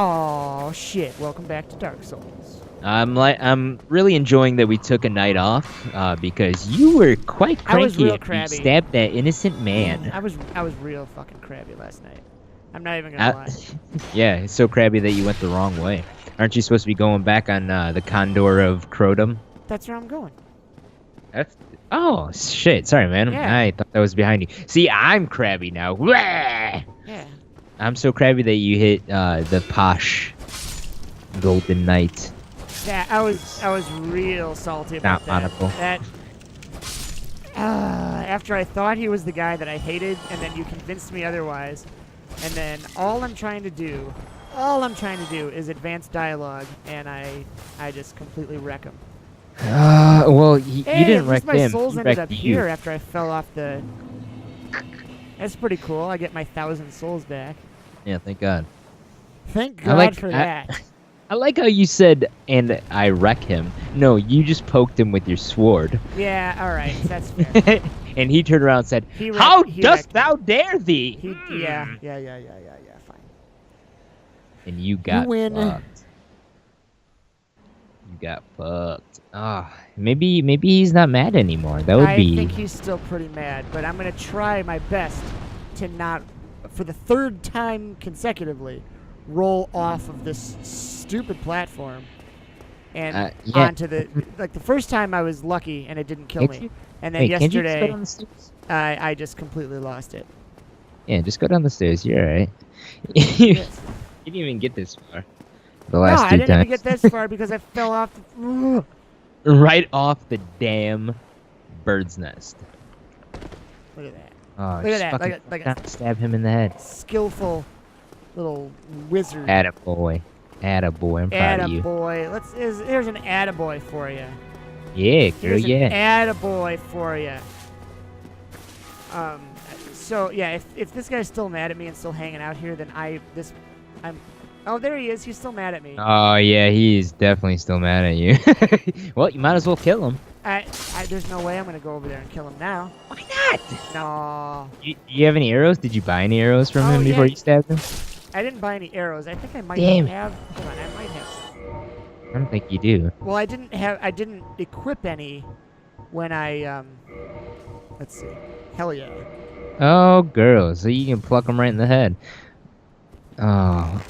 Oh shit! Welcome back to Dark Souls. I'm really enjoying that we took a night off because you were quite I was cranky real after you crabby. stabbed that innocent Man, man. I was real fucking crabby last night. I'm not even gonna Uh, lie. yeah, it's so crabby that you went the wrong way. Aren't you supposed to be going back on the Condor of Crotum? That's where I'm going. That's oh shit! Sorry, man. Yeah, I thought that was behind you. See, I'm crabby now. Wah! yeah. I'm so crabby that you hit the posh Golden Knight. Yeah, I was real salty about Not that. monocle. That after I thought he was the guy that I hated, and then you convinced me otherwise, and then all I'm trying to do is advance dialogue, and I just completely wreck him. Well, you Hey, didn't at wreck least my him. souls He ended wrecked up you. here after I fell off the. That's pretty cool. I get my 1,000 souls back. Yeah, thank God. Thank I God like for that. I like how you said, and I wreck him. No, you just poked him with your sword. Yeah, all right, that's fair. And he turned around and said, He wrecked- "How he dost wrecked thou dare thee?" Yeah, fine. And you got win. fucked. You got fucked. Ah, maybe he's not mad anymore. That would I be. think he's still pretty mad, but I'm gonna try my best to not, for the third time consecutively, roll off of this stupid platform and yeah. onto the. Like the first time I was lucky and it didn't kill Can't me, you- and then Wait, can't you just go yesterday down the stairs? I just completely lost it. Yeah, just go down the stairs. You're alright. You Yes. didn't even get this far. The No, last I two didn't even times. get this far because I fell off. Right off the damn bird's nest. Look at that. Oh, Look at just that, fucking look at- stab him in the head. Skillful little wizard. Attaboy. Attaboy, I'm proud of you. Attaboy. Here's an attaboy for you. Yeah, girl, Here's yeah. an attaboy for you. So yeah, if this guy's still mad at me and still hanging out here, then I'm. Oh, there he is. He's still mad at me. Oh, yeah, he's definitely still mad at you. Well, you might as well kill him. There's no way I'm gonna go over there and kill him now. Why not? No, You have any arrows? Did you buy any arrows from Oh, him before yeah. you stabbed him? I didn't buy any arrows. I think I might Damn it. have. Hold on, I might have. I don't think you do. Well, I didn't equip any when I Let's see. Hell yeah. Oh, girl, so you can pluck him right in the head. Oh,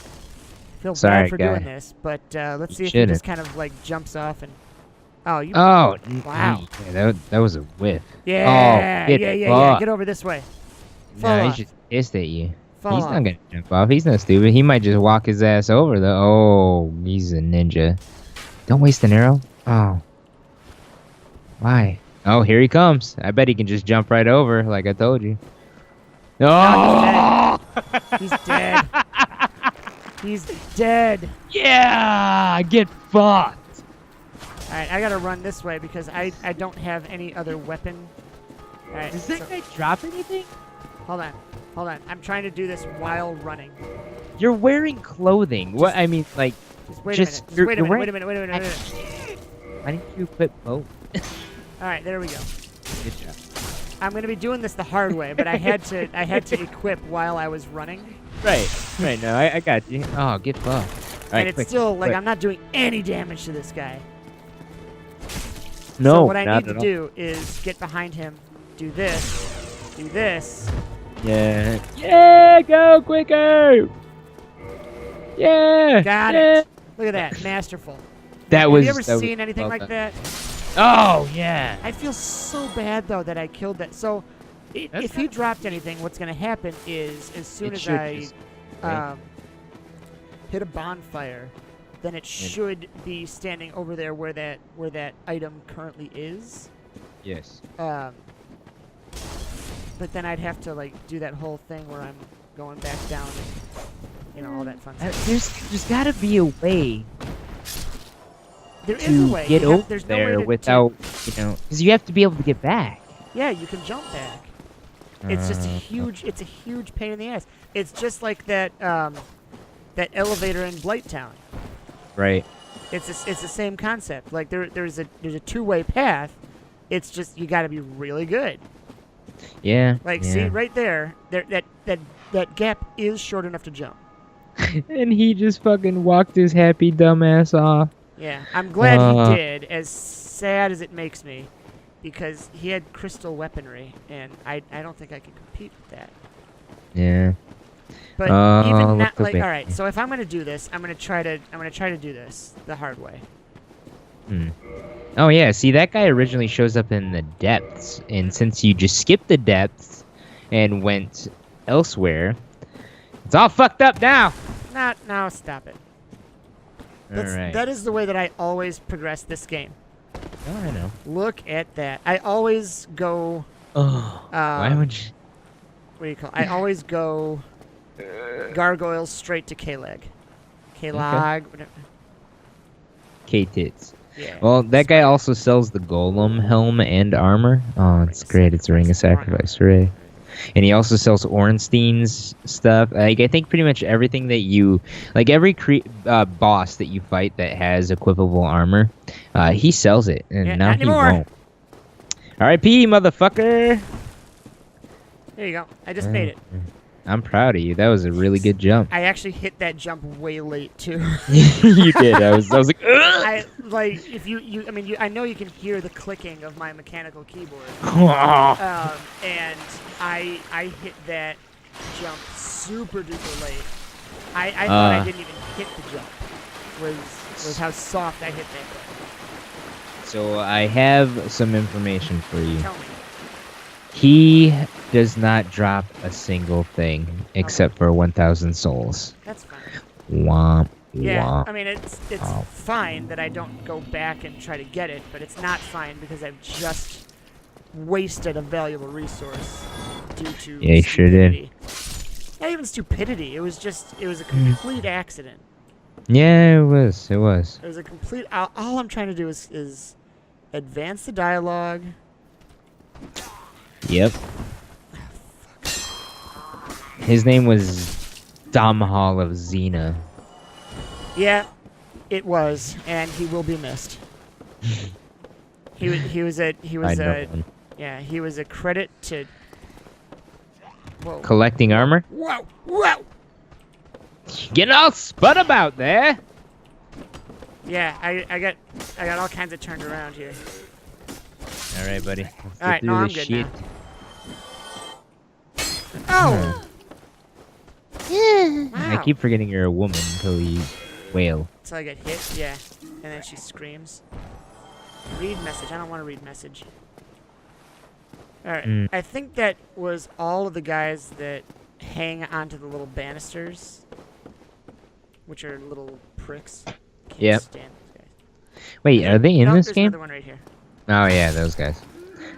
Feel Sorry, bad for guy. doing this, but let's see You if he just shouldn't. kind of like jumps off and. Oh, you. oh, Wow. Yeah, that was a whiff. Yeah, get yeah. fucked. Get over this way. Fall No, off. he's just pissed at you. Fall He's off. not gonna jump off. He's not stupid. He might just walk his ass over though. Oh, he's a ninja. Don't waste an arrow. Oh. Why? Oh, here he comes. I bet he can just jump right over, like I told you. No, Oh! He's dead. He's dead. Yeah! Get fucked! Alright, I gotta run this way because I don't have any other weapon. Alright, Does that guy drop anything? hold on. I'm trying to do this while running. You're wearing clothing. What? I mean, like, Just wait Just- a minute. you're- Wait a you're minute. wearing- Wait a minute. Wait a minute. Wait a minute. why didn't you equip both? Alright, there we go. Good job. I'm gonna be doing this the hard way, but I had to equip while I was running. Right. No, I got you. Oh, get fucked. All right, And it's quick, still like quick. I'm not doing any damage to this guy. No, So what I not need to at all. do is get behind him, do this, Yeah. Yeah, go quicker. Yeah. Got yeah. it. Look at that, masterful. That Have was. you ever that was seen anything well like done. that? Oh yeah. I feel so bad though that I killed that. So, That's if he dropped anything, what's gonna happen is as soon It as should I just- right? hit a bonfire, then it should be standing over there where that item currently is. Yes. But then I'd have to like do that whole thing where I'm going back down and all that fun stuff. There's got to be a way There is to a way. get over There's no there way to, without, because you have to be able to get back. yeah, you can jump back. It's just it's a huge pain in the ass. It's just like that that elevator in Blighttown. Right. It's the same concept. Like there's a two-way path. It's just you got to be really good. Yeah. Like yeah. see right there, that gap is short enough to jump. And he just fucking walked his happy dumbass off. Yeah, I'm glad he Uh. did, as sad as it makes me, because he had crystal weaponry, and I don't think I can compete with that. Yeah. But even look not the like, big- all right. So if I'm gonna do this, I'm gonna try to do this the hard way. Hmm. Oh yeah, see that guy originally shows up in the depths, and since you just skipped the depths and went elsewhere, it's all fucked up now. Not now. Stop it. Alright. That is the way that I always progress this game. Oh, I know. Look at that. I always go. Oh. Why would you? What do you call? I always go gargoyles straight to K-leg. K-log. Whatever. K-tits. Yeah. Well, that guy also sells the golem helm and armor. Oh, it's great. It's a ring of sacrifice. Hooray. And he also sells Ornstein's stuff. Like, I think pretty much everything that you... Like, every boss that you fight that has equipable armor, he sells it. And Yeah, now not he anymore. won't. R.I.P., motherfucker! There you go. I just made it. I'm proud of you. That was a really good jump. I actually hit that jump way late too. You did. I was like, ugh! I like if I mean, I know you can hear the clicking of my mechanical keyboard. And I hit that jump super duper late. I thought I didn't even hit the jump. Was how soft I hit that thing. So I have some information for you. Tell me. He does not drop a single thing except for 1,000 souls. That's fine. Womp, Yeah, womp. I mean it's fine that I don't go back and try to get it, but it's not fine because I've just wasted a valuable resource due to Yeah, you sure did. stupidity. Not even stupidity. It was a complete accident. Yeah, it was. It was. It was a complete. All I'm trying to do is advance the dialogue. Yep. His name was Domhall of Xena. Yeah, it was, and he will be missed. he was a he was a credit to. Whoa. Collecting armor? Whoa! Whoa! Getting all spun about there. Yeah, I got all kinds of turned around here. All right, buddy. Let's All right, get no, through I'm this good shit. now. Oh! I Wow. keep forgetting you're a woman until you wail. So I get hit, yeah, and then she screams. Read message. I don't want to read message. All right, I think that was all of the guys that hang onto the little banisters, which are little pricks. Can't Yep. stand those guys. Wait, are they in No, this there's game? another one right here. Oh yeah, those guys.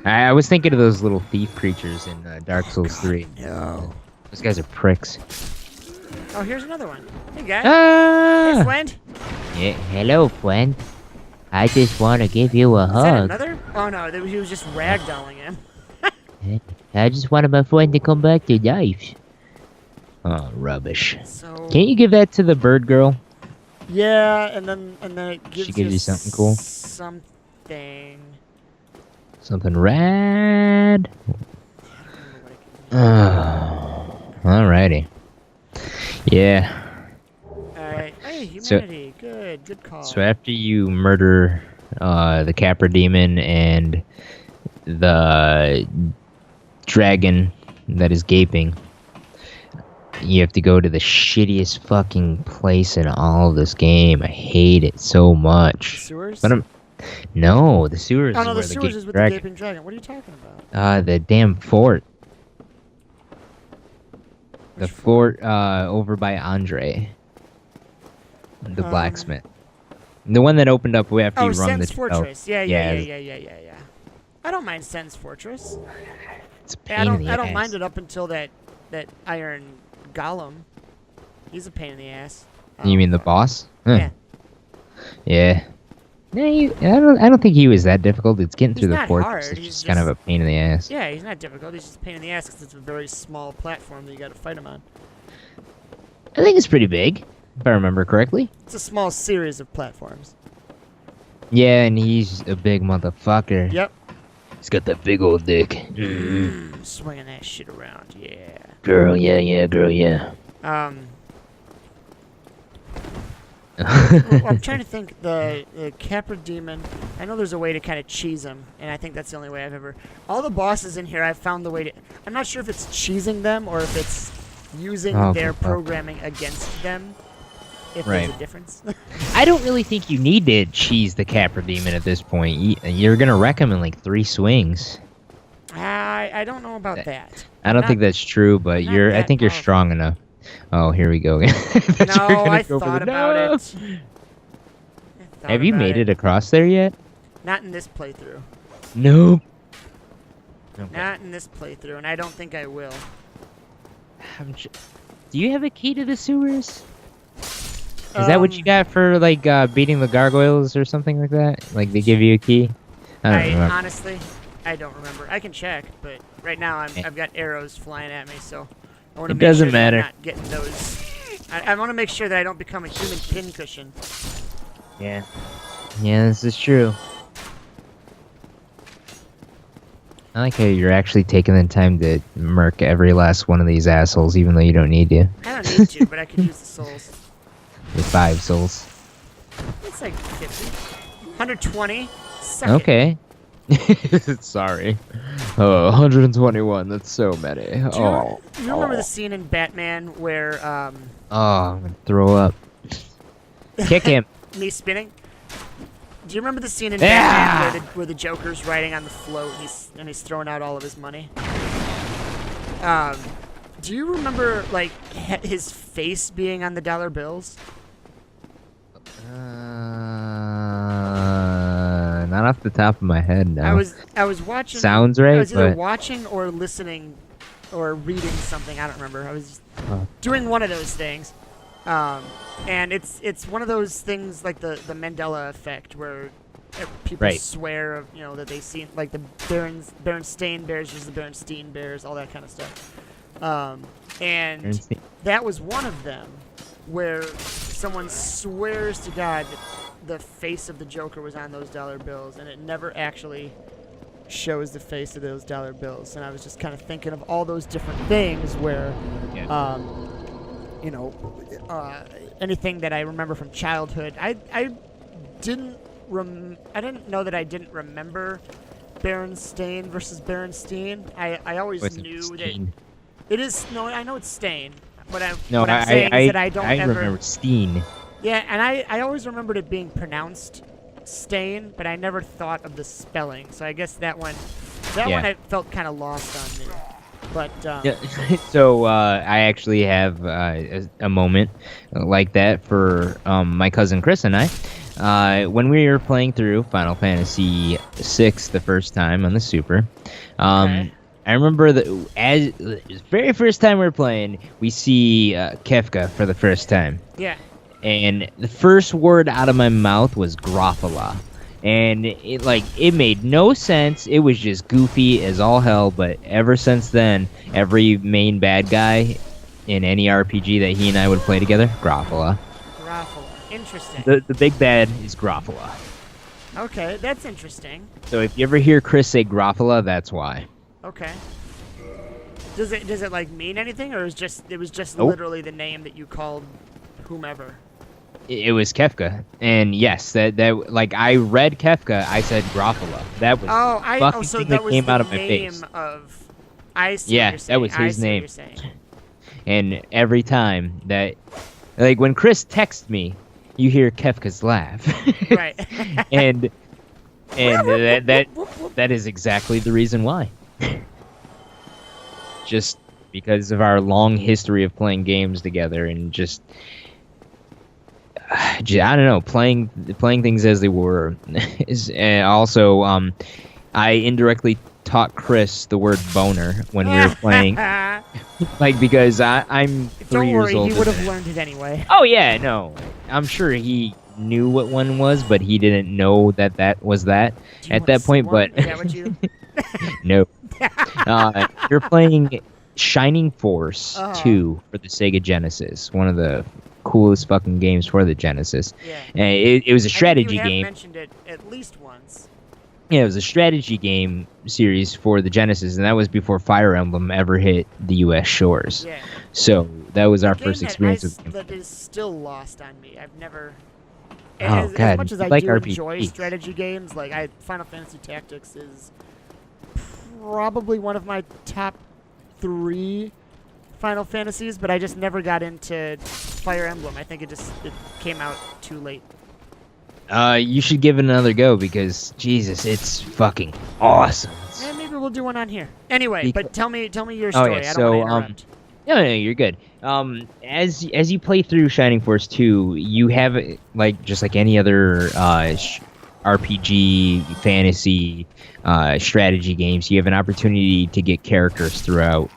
I was thinking of those little thief creatures in Dark Souls 3. No. Those guys are pricks. Oh, here's another one. Hey, guy. Hey, Ah! friend. Yeah, hello, friend. I just want to give you a Is that hug. another? Oh, no, he was just ragdolling him. I just wanted my friend to come back to life. Oh, rubbish. So. Can't you give that to the bird girl? Yeah, and then it gives She gives you something cool? Something. Something rad. Alrighty. Yeah. Alright. Hey, So- humanity. Good call. So after you murder the Capra Demon and the dragon that is gaping, you have to go to the shittiest fucking place in all of this game. I hate it so much. Sewers? But no, the sewers. Oh, is no, the where sewers is with dragon. the gaping dragon. What are you talking about? The damn fort. The Which fort over by Andre, the Um, blacksmith. The one that opened up after Oh, you run the Sen's Fortress. Yeah. Yeah. I don't mind Sen's Fortress. It's a Hey, pain in the I don't ass. mind it up until that iron golem. He's a pain in the ass. You mean the boss? Huh. Yeah. Yeah. No, I don't think he was that difficult. It's getting He's through the not fortress. hard, It's he's just kind of a pain in the ass. Yeah, he's not difficult. He's just a pain in the ass because it's a very small platform that you got to fight him on. I think it's pretty big, if I remember correctly. It's a small series of platforms. Yeah, and he's a big motherfucker. Yep. He's got that big old dick. Swinging that shit around, yeah. Girl, yeah, girl, yeah. Well, I'm trying to think. The Capra Demon. I know there's a way to kind of cheese them, and I think that's the only way I've ever. All the bosses in here, I've found the way to. I'm not sure if it's cheesing them or if it's using their programming against them. If there's a difference. I don't really think you need to cheese the Capra Demon at this point. You're gonna wreck him in like 3 swings. I don't know about that. I don't think that's true, but I think you're strong enough. Oh, here we go again. No, I thought about it. Have you made it across there yet? Not in this playthrough. Nope. Okay. Not in this playthrough, and I don't think I will. Do you have a key to the sewers? Is that what you got for, like, beating the gargoyles or something like that? Like, they give you a key? I don't remember. Honestly, I don't remember. I can check, but right now I've got arrows flying at me, so I want to make sure that I'm not getting those. I want to make sure that I don't become a human pincushion. Yeah. Yeah, this is true. I like how you're actually taking the time to murk every last one of these assholes, even though you don't need to. I don't need to, but I could use the souls. With 5 souls. It's like 50. 120. Okay. Sorry. 121. That's so many. Do you remember the scene in Batman where Oh, I'm gonna throw up. Kick him. Me spinning? Do you remember the scene in Batman where the Joker's riding on the float and he's throwing out all of his money? Do you remember like his face being on the dollar bills? Not off the top of my head, no. I was watching. Sounds right. I was either watching or listening, or reading something. I don't remember. I was doing one of those things, and it's one of those things like the Mandela Effect, where people swear that they've seen like the Berenstain Bears versus the Berenstein Bears, all that kind of stuff, and that was one of them, where someone swears to God that the face of the Joker was on those dollar bills, and it never actually shows the face of those dollar bills. And I was just kind of thinking of all those different things where, anything that I remember from childhood. I didn't know that I didn't remember Berenstain versus Berenstein. I always knew that it is. No, I know it's Stain. What I'm saying is that I don't ever remember Steen. Yeah, and I always remembered it being pronounced Stain, but I never thought of the spelling. So I guess that one I felt kind of lost on me. But so I actually have a moment like that for my cousin Chris and I. When we were playing through Final Fantasy VI the first time on the Super, I remember that as the very first time we were playing, we see Kefka for the first time. Yeah. And the first word out of my mouth was Groffala. And it made no sense. It was just goofy as all hell. But ever since then, every main bad guy in any RPG that he and I would play together, Groffala. Groffala. Interesting. The big bad is Groffala. Okay, that's interesting. So if you ever hear Chris say Groffala, that's why. Okay. Does it like mean anything, or it was just literally the name that you called whomever? It was Kefka, and yes, that like I read Kefka, I said Groffala. That was so thing that came out of my name face. Of I see. Yeah, what you're saying. that was his name. What you're saying. And every time that, like when Chris texts me, you hear Kefka's laugh. Right. and that is exactly the reason why. Just because of our long history of playing games together and just I don't know, playing things as they were. And also, I indirectly taught Chris the word boner when we were playing. Like, because I'm 3 years old. Don't worry, he would have learned it anyway. Oh, yeah, no. I'm sure he knew what one was, but he didn't know that was that at that point. But is that what you... No. You're playing Shining Force 2 for the Sega Genesis, one of the coolest fucking games for the Genesis. Yeah. And it was a strategy game. You have mentioned it at least once. Yeah, it was a strategy game series for the Genesis, and that was before Fire Emblem ever hit the U.S. shores. Yeah. So that was our first experience with it. That is still lost on me. I've never As much as I like do enjoy RPGs. strategy games, like Final Fantasy Tactics is probably one of my top 3 Final Fantasies, but I just never got into Fire Emblem. I think it came out too late. You should give it another go because Jesus, it's fucking awesome. And maybe we'll do one on here. Anyway, but tell me your Oh, story. yeah, I don't so, want to interrupt. No, you're good. As you play through Shining Force 2, you have just like any other RPG, fantasy, strategy games, you have an opportunity to get characters throughout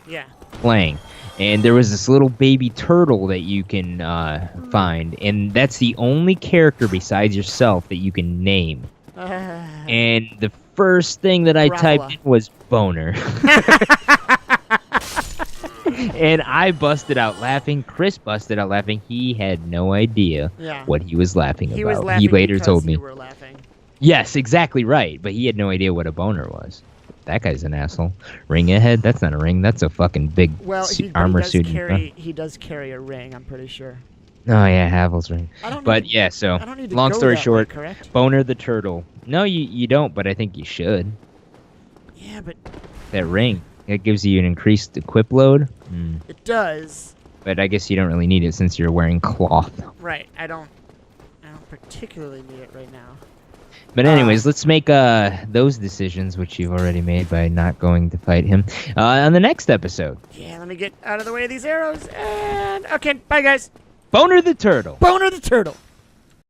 playing. And there was this little baby turtle that you can find, and that's the only character besides yourself that you can name. And the first thing that I typed in was boner. And I busted out laughing. Chris busted out laughing. He had no idea what he was laughing about. Was laughing he later because told me. You were laughing. Yes, exactly right. But he had no idea what a boner was. That guy's an asshole. Ring ahead? That's not a ring. That's a fucking big armor suit. He does carry a ring, I'm pretty sure. Oh, yeah, Havel's ring. So, I don't need to long go story that short, way, correct? Boner the turtle. No, you don't, but I think you should. Yeah, but... That ring. It gives you an increased equip load. It does. But I guess you don't really need it since you're wearing cloth. Right. I don't particularly need it right now. But anyways, let's make those decisions, which you've already made by not going to fight him, on the next episode. Yeah, let me get out of the way of these arrows. And okay, bye guys. Boner the turtle. Boner the turtle.